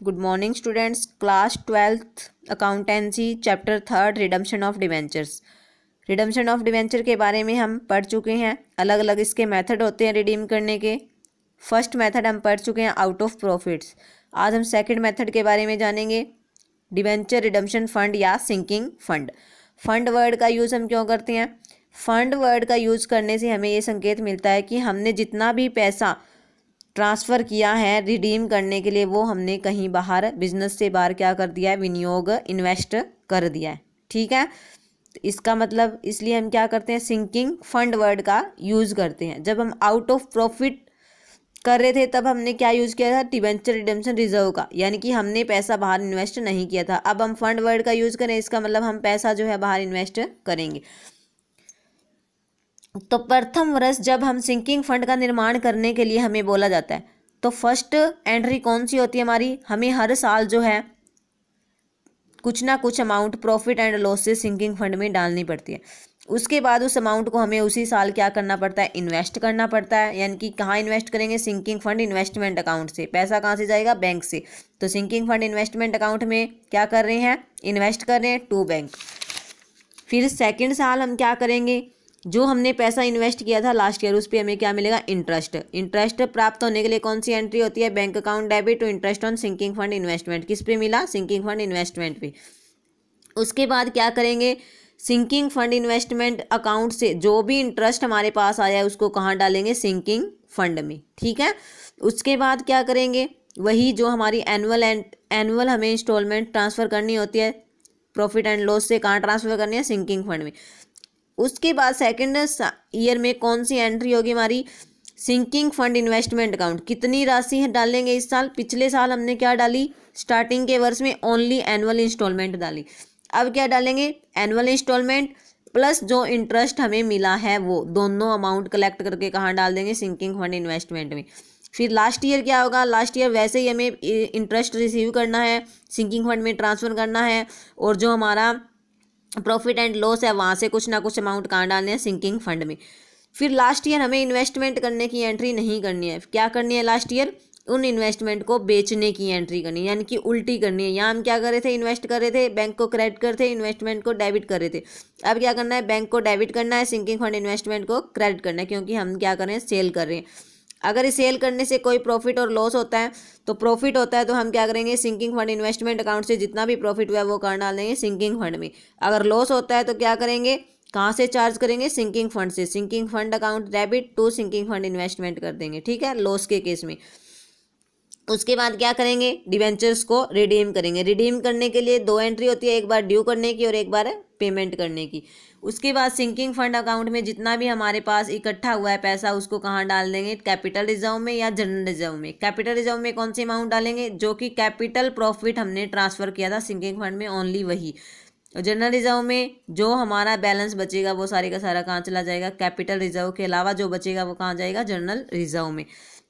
Good morning students. Class 12th accountancy chapter 3 redemption of debentures. Redemption of debenture के बारे में हम पढ़ चुके हैं। अलग अलग इसके मेथड होते हैं रिडीम करने के। फर्स्ट मेथड हम पढ़ चुके हैं, आउट ऑफ प्रॉफिट्स। आज हम सेकंड मेथड के बारे में जानेंगे, डिवेंचर रिडम्पशन फंड या सिंकिंग फंड। फंड वर्ड का यूज़ हम क्यों करते हैं? फंड वर्ड का यूज़ करने से हमें ये संकेत मिलता है कि हमने जितना भी पैसा ट्रांसफ़र किया है रिडीम करने के लिए, वो हमने कहीं बाहर, बिजनेस से बाहर क्या कर दिया है, विनियोग, इन्वेस्ट कर दिया है। ठीक है, तो इसका मतलब इसलिए हम क्या करते हैं, सिंकिंग फंड वर्ड का यूज़ करते हैं। जब हम आउट ऑफ प्रॉफिट कर रहे थे तब हमने क्या यूज़ किया था, डिवेंचर रिडेम्पशन रिजर्व का, यानी कि हमने पैसा बाहर इन्वेस्ट नहीं किया था। अब हम फंड वर्ड का यूज़ करें, इसका मतलब हम पैसा जो है बाहर इन्वेस्ट करेंगे। तो प्रथम वर्ष जब हम सिंकिंग फंड का निर्माण करने के लिए हमें बोला जाता है, तो फर्स्ट एंट्री कौन सी होती है हमारी, हमें हर साल जो है कुछ ना कुछ अमाउंट प्रॉफिट एंड लॉस से सिंकिंग फंड में डालनी पड़ती है। उसके बाद उस अमाउंट को हमें उसी साल क्या करना पड़ता है, इन्वेस्ट करना पड़ता है। यानी कि कहाँ इन्वेस्ट करेंगे, सिंकिंग फंड इन्वेस्टमेंट अकाउंट से। पैसा कहाँ से जाएगा, बैंक से। तो सिंकिंग फंड इन्वेस्टमेंट अकाउंट में क्या कर रहे हैं, इन्वेस्ट कर रहे हैं टू बैंक। फिर सेकेंड साल हम क्या करेंगे, जो हमने पैसा इन्वेस्ट किया था लास्ट ईयर, उस पर हमें क्या मिलेगा, इंटरेस्ट। इंटरेस्ट प्राप्त होने के लिए कौन सी एंट्री होती है, bank account debit to interest on sinking fund investment. किस पे मिला, सिंकिंग फंड इन्वेस्टमेंट पे। उसके बाद क्या करेंगे, सिंकिंग फंड इन्वेस्टमेंट अकाउंट से जो भी इंटरेस्ट हमारे पास आया है उसको कहाँ डालेंगे, सिंकिंग फंड में। ठीक है, उसके बाद क्या करेंगे, वही जो हमारी एनुअल हमें इंस्टॉलमेंट ट्रांसफ़र करनी होती है प्रॉफिट एंड लॉस से, कहाँ ट्रांसफ़र करनी है, सिंकिंग फंड में। उसके बाद सेकेंड ईयर में कौन सी एंट्री होगी हमारी, सिंकिंग फंड इन्वेस्टमेंट अकाउंट। कितनी राशि डालेंगे इस साल, पिछले साल हमने क्या डाली, स्टार्टिंग के वर्ष में ओनली एनुअल इंस्टॉलमेंट डाली। अब क्या डालेंगे, एनुअल इंस्टॉलमेंट प्लस जो इंटरेस्ट हमें मिला है, वो दोनों अमाउंट कलेक्ट करके कहाँ डाल देंगे, सिंकिंग फंड इन्वेस्टमेंट में। फिर लास्ट ईयर क्या होगा, लास्ट ईयर वैसे ही हमें इंटरेस्ट रिसीव करना है, सिंकिंग फंड में ट्रांसफ़र करना है, और जो हमारा प्रॉफिट एंड लॉस है वहाँ से कुछ ना कुछ अमाउंट कहाँ डालने हैं, सिंकिंग फंड में। फिर लास्ट ईयर हमें इन्वेस्टमेंट करने की एंट्री नहीं करनी है। क्या करनी है लास्ट ईयर, उन इन्वेस्टमेंट को बेचने की एंट्री करनी है, यानी कि उल्टी करनी है। यहाँ हम क्या कर रहे थे, इन्वेस्ट कर रहे थे, बैंक को क्रेडिट कर थे, इन्वेस्टमेंट को डेबिट कर रहे थे। अब क्या करना है, बैंक को डेबिट करना है, सिंकिंग फंड इन्वेस्टमेंट को क्रेडिट करना है, क्योंकि हम क्या कर रहे हैं, सेल कर रहे हैं। अगर इस सेल करने से कोई प्रॉफिट और लॉस होता है, तो प्रॉफिट होता है तो हम क्या करेंगे, सिंकिंग फंड इन्वेस्टमेंट अकाउंट से जितना भी प्रॉफिट हुआ है वो कहाँ डाल देंगे, सिंकिंग फंड में। अगर लॉस होता है तो क्या करेंगे, कहाँ से चार्ज करेंगे, सिंकिंग फंड से। Sinking fund account debit to sinking fund investment कर देंगे। ठीक है, लॉस के केस में। उसके बाद क्या करेंगे, डिवेंचर्स को रिडीम करेंगे। रिडीम करने के लिए दो एंट्री होती है, एक बार ड्यू करने की और एक बार पेमेंट करने की। उसके बाद सिंकिंग फंड अकाउंट में जितना भी हमारे पास इकट्ठा हुआ है पैसा, उसको कहाँ डाल देंगे, कैपिटल रिजर्व में या जनरल रिजर्व में। कैपिटल रिजर्व में कौन सी अमाउंट डालेंगे, जो कि कैपिटल प्रॉफिट हमने ट्रांसफ़र किया था सिंकिंग फंड में, ओनली वही। जनरल रिजर्व में जो हमारा बैलेंस बचेगा वो सारे का सारा कहाँ चला जाएगा, कैपिटल रिजर्व के अलावा जो बचेगा वो कहाँ जाएगा, जनरल रिजर्व में।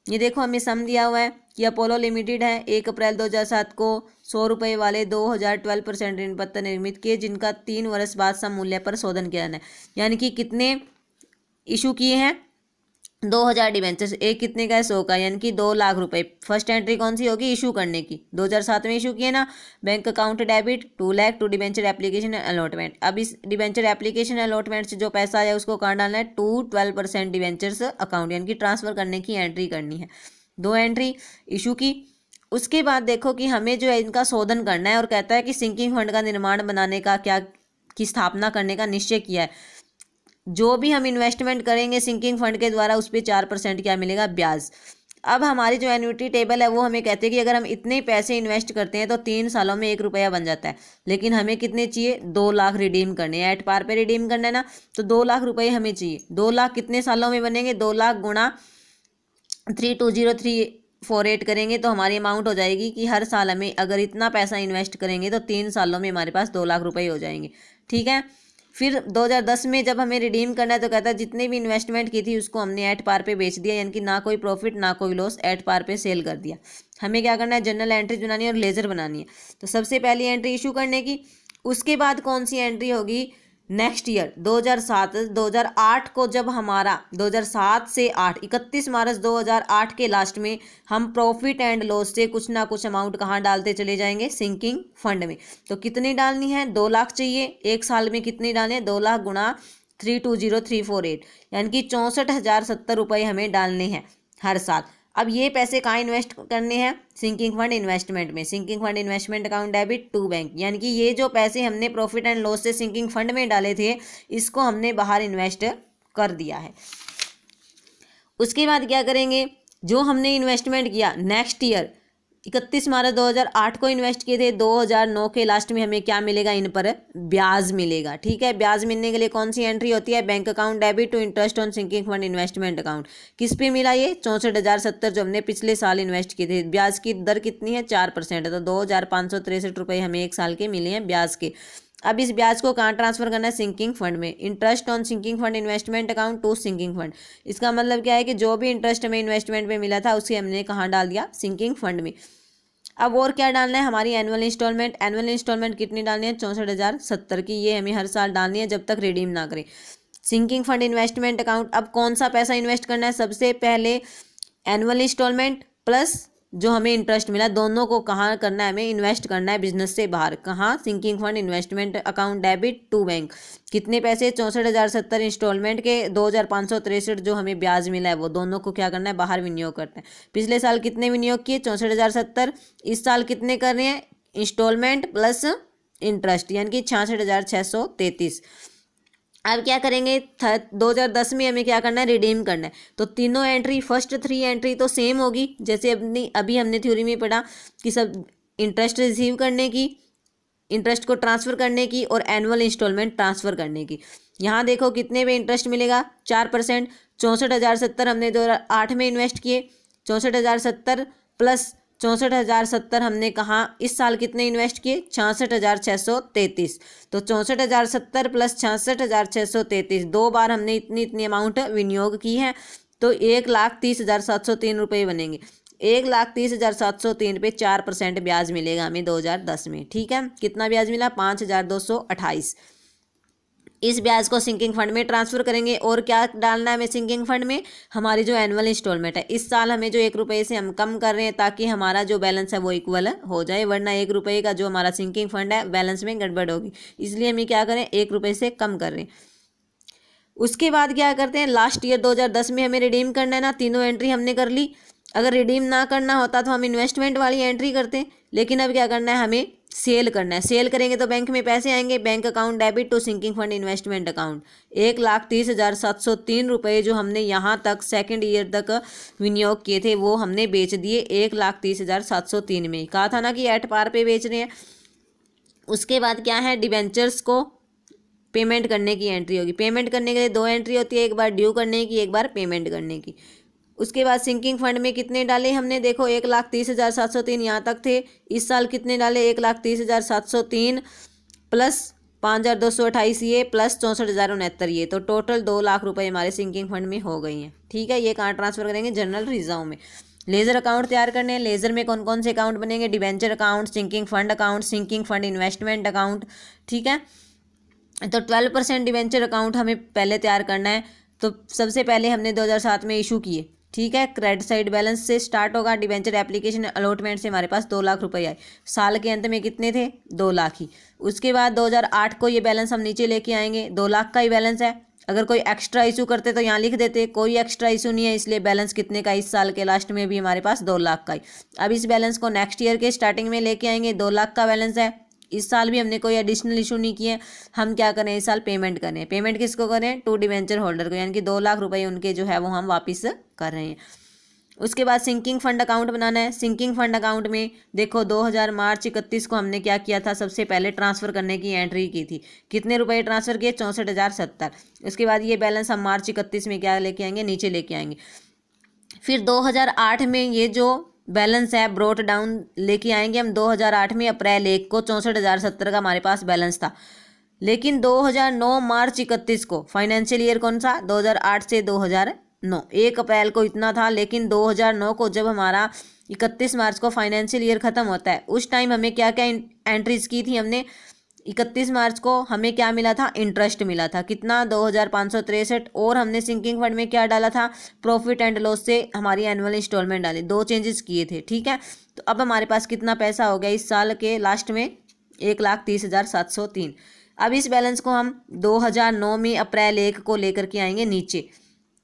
ये देखो हमें सम दिया हुआ है कि अपोलो लिमिटेड है 1 अप्रैल 2007 को 100 रुपये वाले 2012% ऋण पत्र निर्मित किए, जिनका 3 वर्ष बाद सम मूल्य पर शोधन किया जाना है। यानी कि कितने इशू किए हैं, 2000 डिवेंचर्स। एक कितने का है, 100 का, यानी कि 2 लाख रुपए। फर्स्ट एंट्री कौन सी होगी, इशू करने की। 2007 में इशू किए ना, bank account debit 2 lakh to debenture application allotment. अब इस डिवेंचर एप्लीकेशन अलॉटमेंट से जो पैसा आया उसको कहाँ डालना है, टू 12% डिवेंचर्स अकाउंट, यानी कि ट्रांसफ़र करने की एंट्री करनी है। 2 एंट्री इशू की। उसके बाद देखो कि हमें जो है इनका शोधन करना है, और कहता है कि सिंकिंग फंड का निर्माण बनाने का क्या, की स्थापना करने का निश्चय किया है। जो भी हम इन्वेस्टमेंट करेंगे सिंकिंग फंड के द्वारा, उस पर 4% क्या मिलेगा, ब्याज। अब हमारी जो एन्युटी टेबल है वो हमें कहते हैं कि अगर हम इतने पैसे इन्वेस्ट करते हैं तो 3 सालों में 1 रुपया बन जाता है। लेकिन हमें कितने चाहिए, 2 लाख रिडीम करने हैं, एट पार पे रिडीम करना है ना, तो 2 लाख रुपये हमें चाहिए। 2 लाख कितने सालों में बनेंगे, 2 लाख गुणा 320,348 करेंगे तो हमारी अमाउंट हो जाएगी कि हर साल हमें अगर इतना पैसा इन्वेस्ट करेंगे तो 3 सालों में हमारे पास 2 लाख रुपये हो जाएंगे। ठीक है, फिर 2010 में जब हमें रिडीम करना है तो कहता है जितने भी इन्वेस्टमेंट की थी उसको हमने एट पार पे बेच दिया, यानी कि ना कोई प्रॉफिट ना कोई लॉस, एट पार पे सेल कर दिया। हमें क्या करना है, जनरल एंट्री बनानी है और लेजर बनानी है। तो सबसे पहली एंट्री इशू करने की। उसके बाद कौन सी एंट्री होगी, नेक्स्ट ईयर 2007 2008 को जब हमारा 2007 से 8 31 मार्च 2008 के लास्ट में हम प्रॉफिट एंड लॉस से कुछ ना कुछ अमाउंट कहाँ डालते चले जाएंगे, सिंकिंग फंड में। तो कितनी डालनी है, 2 लाख चाहिए। एक साल में कितनी डालनी है, 2 लाख गुणा 320348 यानी कि 64,070 रुपये हमें डालने हैं हर साल। अब ये पैसे कहाँ इन्वेस्ट करने हैं, सिंकिंग फंड इन्वेस्टमेंट में। Sinking fund investment account debit to bank, यानी कि ये जो पैसे हमने प्रॉफिट एंड लॉस से सिंकिंग फंड में डाले थे इसको हमने बाहर इन्वेस्ट कर दिया है। उसके बाद क्या करेंगे, जो हमने इन्वेस्टमेंट किया नेक्स्ट ईयर 31 मार्च 2008 को इन्वेस्ट किए थे, 2009 के लास्ट में हमें क्या मिलेगा, इन पर ब्याज मिलेगा। ठीक है, ब्याज मिलने के लिए कौन सी एंट्री होती है, bank account debit to interest on sinking fund investment account. किस पे मिला ये, 64,070 जो हमने पिछले साल इन्वेस्ट किए थे। ब्याज की दर कितनी है, 4%, तो 2,563 रुपये हमें एक साल के मिले हैं ब्याज के। अब इस ब्याज को कहाँ ट्रांसफर करना है, सिंकिंग फंड में। Interest on sinking fund investment account to sinking fund. इसका मतलब क्या है कि जो भी इंटरेस्ट हमें इन्वेस्टमेंट में मिला था उसे हमने कहाँ डाल दिया, सिंकिंग फंड में। अब और क्या डालना है, हमारी एनुअल इंस्टॉलमेंट। एनुअल इंस्टॉलमेंट कितनी डालनी है, 64,070 की। ये हमें हर साल डालनी है जब तक रिडीम ना करें। सिंकिंग फंड इन्वेस्टमेंट अकाउंट, अब कौन सा पैसा इन्वेस्ट करना है, सबसे पहले एनुअल इंस्टॉलमेंट प्लस जो हमें इंटरेस्ट मिला, दोनों को कहाँ करना है, हमें इन्वेस्ट करना है बिजनेस से बाहर। कहाँ, sinking fund investment account debit to bank. कितने पैसे, 64,070 इंस्टॉलमेंट के, 2,563 जो हमें ब्याज मिला है वो दोनों को क्या करना है, बाहर विनियोग करना है। पिछले साल कितने विनियोग किए, 64,070। इस साल कितने कर रहे हैं, इंस्टॉलमेंट प्लस इंटरेस्ट यानी कि 66,633। अब क्या करेंगे, 2010 में हमें क्या करना है, रिडीम करना है। तो तीनों एंट्री, फर्स्ट 3 एंट्री तो सेम होगी जैसे अभी हमने थ्योरी में पढ़ा कि सब इंटरेस्ट रिसीव करने की, इंटरेस्ट को ट्रांसफ़र करने की और एनुअल इंस्टॉलमेंट ट्रांसफ़र करने की। यहाँ देखो कितने पे इंटरेस्ट मिलेगा, 4%। 64,070 हमने 2008 में इन्वेस्ट किए, 64,070 प्लस 64,070 हमने कहाँ इस साल कितने इन्वेस्ट किए, 66,633। तो 64,070 प्लस 66,633, 2 बार हमने इतनी अमाउंट विनियोग की है। तो 1,30,703 रुपये बनेंगे। 1,30,703 पे 4% ब्याज मिलेगा हमें 2010 में। ठीक है, कितना ब्याज मिला, 5,228। इस ब्याज को सिंकिंग फंड में ट्रांसफ़र करेंगे। और क्या डालना है हमें सिंकिंग फंड में, हमारी जो एनुअल इंस्टॉलमेंट है। इस साल हमें जो 1 रुपये से हम कम कर रहे हैं ताकि हमारा जो बैलेंस है वो इक्वल हो जाए, वरना 1 रुपये का जो हमारा सिंकिंग फंड है बैलेंस में गड़बड़ होगी। इसलिए हमें क्या करें, 1 रुपये से कम कर रहे हैं। उसके बाद क्या करते हैं, लास्ट ईयर 2010 में हमें रिडीम करना है ना, तीनों एंट्री हमने कर ली। अगर रिडीम ना करना होता तो हम इन्वेस्टमेंट वाली एंट्री करते, लेकिन अब क्या करना है, हमें सेल करना है। सेल करेंगे तो बैंक में पैसे आएंगे, bank account debit to sinking fund investment account. 1,30,703 रुपये जो हमने यहाँ तक सेकंड ईयर तक विनियोग किए थे वो हमने बेच दिए 1,30,703 में। कहा था ना कि एट पार पे बेच रहे हैं। उसके बाद क्या है, डिबेंचर्स को पेमेंट करने की एंट्री होगी। पेमेंट करने के लिए 2 एंट्री होती है, एक बार ड्यू करने की, एक बार पेमेंट करने की। उसके बाद सिंकिंग फंड में कितने डाले हमने, देखो 1,30,703 यहाँ तक थे। इस साल कितने डाले, 1,30,703 प्लस 5,228 ये प्लस 64,069 ये, तो टोटल 2 लाख रुपए हमारे सिंकिंग फंड में हो गई हैं। ठीक है, ये कहाँ ट्रांसफर करेंगे, जनरल रिजर्व में। लेजर अकाउंट तैयार करने हैं। लेजर में कौन कौन से अकाउंट बनेंगे, debenture account, sinking fund account, sinking fund investment account. ठीक है, तो 12% डिबेंचर अकाउंट हमें पहले तैयार करना है। तो सबसे पहले हमने 2007 में इशू किए। ठीक है, क्रेडिट साइड बैलेंस से स्टार्ट होगा। डिबेंचर एप्लीकेशन अलॉटमेंट से हमारे पास 2 लाख रुपए आए। साल के अंत में कितने थे, 2 लाख ही। उसके बाद 2008 को ये बैलेंस हम नीचे लेके आएंगे, 2 लाख का ही बैलेंस है। अगर कोई एक्स्ट्रा इशू करते तो यहाँ लिख देते, कोई एक्स्ट्रा इशू नहीं है, इसलिए बैलेंस कितने का, इस साल के लास्ट में भी हमारे पास 2 लाख का ही। अब इस बैलेंस को नेक्स्ट ईयर के स्टार्टिंग में लेके आएंगे, 2 लाख का बैलेंस है। इस साल भी हमने कोई एडिशनल इशू नहीं किए, हम क्या करें, इस साल पेमेंट करें। पेमेंट किसको करें, टू डिबेंचर होल्डर को, यानी कि 2 लाख रुपए उनके जो है वो हम वापस कर रहे हैं। उसके बाद सिंकिंग फंड अकाउंट बनाना है। सिंकिंग फंड अकाउंट में देखो 2000 मार्च 31 को हमने क्या किया था, सबसे पहले ट्रांसफ़र करने की एंट्री की थी। कितने रुपए ट्रांसफ़र किए, 64,070। उसके बाद ये बैलेंस हम मार्च 31 में क्या लेके आएंगे, नीचे लेके आएंगे। फिर 2008 में ये जो बैलेंस है ब्रोट डाउन लेके आएंगे हम। 2008 में अप्रैल 1 को 64,070 का हमारे पास बैलेंस था। लेकिन 2009 मार्च 31 को, फाइनेंशियल ईयर कौन सा, 2008 से 2009, 1 अप्रैल को इतना था। लेकिन 2009 को जब हमारा 31 मार्च को फाइनेंशियल ईयर ख़त्म होता है, उस टाइम हमें क्या क्या एंट्रीज की थी हमने, 31 मार्च को हमें क्या मिला था, इंटरेस्ट मिला था कितना 2563, और हमने सिंकिंग फंड में क्या डाला था, प्रॉफिट एंड लॉस से हमारी एनुअल इंस्टॉलमेंट डाली, 2 चेंजेस किए थे। ठीक है, तो अब हमारे पास कितना पैसा हो गया इस साल के लास्ट में, 1,30,703। अब इस बैलेंस को हम 2009 में अप्रैल 1 को लेकर के आएंगे नीचे,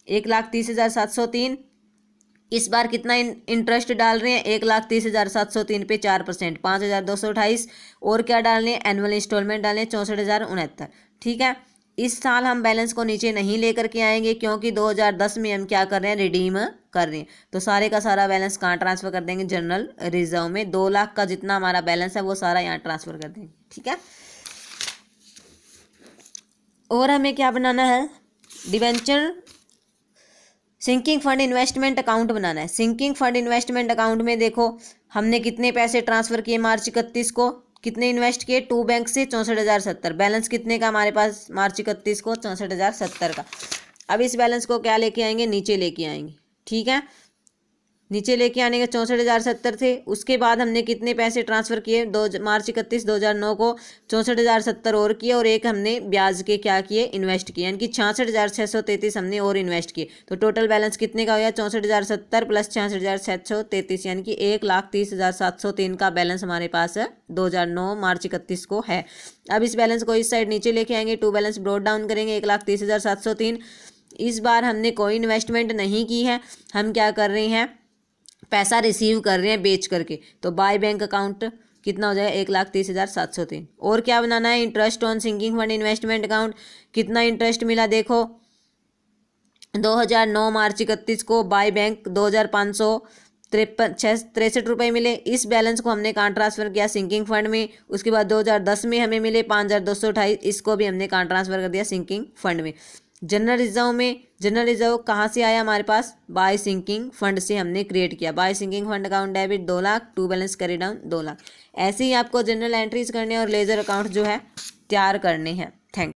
1,30,703। इस बार कितना इंटरेस्ट डाल रहे हैं, 1,30,703 पे 4%, 5,228, और क्या डालने, एनुअल इंस्टॉलमेंट डालने 64,069। ठीक है, इस साल हम बैलेंस को नीचे नहीं लेकर के आएंगे क्योंकि 2010 में हम क्या कर रहे हैं, रिडीम कर रहे हैं। तो सारे का सारा बैलेंस कहाँ ट्रांसफर कर देंगे, जनरल रिजर्व में। 2 लाख का जितना हमारा बैलेंस है वो सारा यहाँ ट्रांसफर कर देंगे। ठीक है, और हमें क्या बनाना है, debenture sinking fund investment account बनाना है। सिंकिंग फंड इन्वेस्टमेंट अकाउंट में देखो हमने कितने पैसे ट्रांसफर किए मार्च 31 को, कितने इन्वेस्ट किए, 2 बैंक से 64,070। बैलेंस कितने का हमारे पास मार्च 31 को, 64,070 का। अब इस बैलेंस को क्या लेके आएंगे, नीचे लेके आएंगे। ठीक है, नीचे लेके आने के 64,070 थे। उसके बाद हमने कितने पैसे ट्रांसफ़र किए, मार्च 31 2009 को 64,070 और किए, और एक हमने ब्याज के क्या किए, इन्वेस्ट किए, यानी कि 66,633 हमने और इन्वेस्ट किए। तो टोटल बैलेंस कितने का हो गया, 64,070 प्लस 66,633, यानी कि 1,30,703 का बैलेंस हमारे पास 2009 मार्च 31 को है। अब इस बैलेंस को इस साइड नीचे लेके आएंगे, 2 बैलेंस ब्रॉट डाउन करेंगे, 1,30,703। इस बार हमने कोई इन्वेस्टमेंट नहीं की है, हम क्या कर रहे हैं, पैसा रिसीव कर रहे हैं बेच करके। तो बाय बैंक अकाउंट कितना हो जाएगा, 1,30,703। और क्या बनाना है, interest on sinking fund investment account, कितना इंटरेस्ट मिला देखो, 2009 मार्च 31 को बाय बैंक 2,563 रुपये मिले। इस बैलेंस को हमने कहाँ ट्रांसफ़र किया, सिंकिंग फंड में। उसके बाद 2010 में हमें मिले 5,228, इसको भी हमने कहाँ ट्रांसफ़र कर दिया, सिंकिंग फंड में। जनरल रिजर्व में, जनरल रिजर्व कहाँ से आया हमारे पास, बाय सिंकिंग फंड से हमने क्रिएट किया। By sinking fund account debit 2 lakh, 2 balance carry down 2 lakh. ऐसे ही आपको जनरल एंट्रीज करने और लेजर अकाउंट जो है तैयार करने हैं।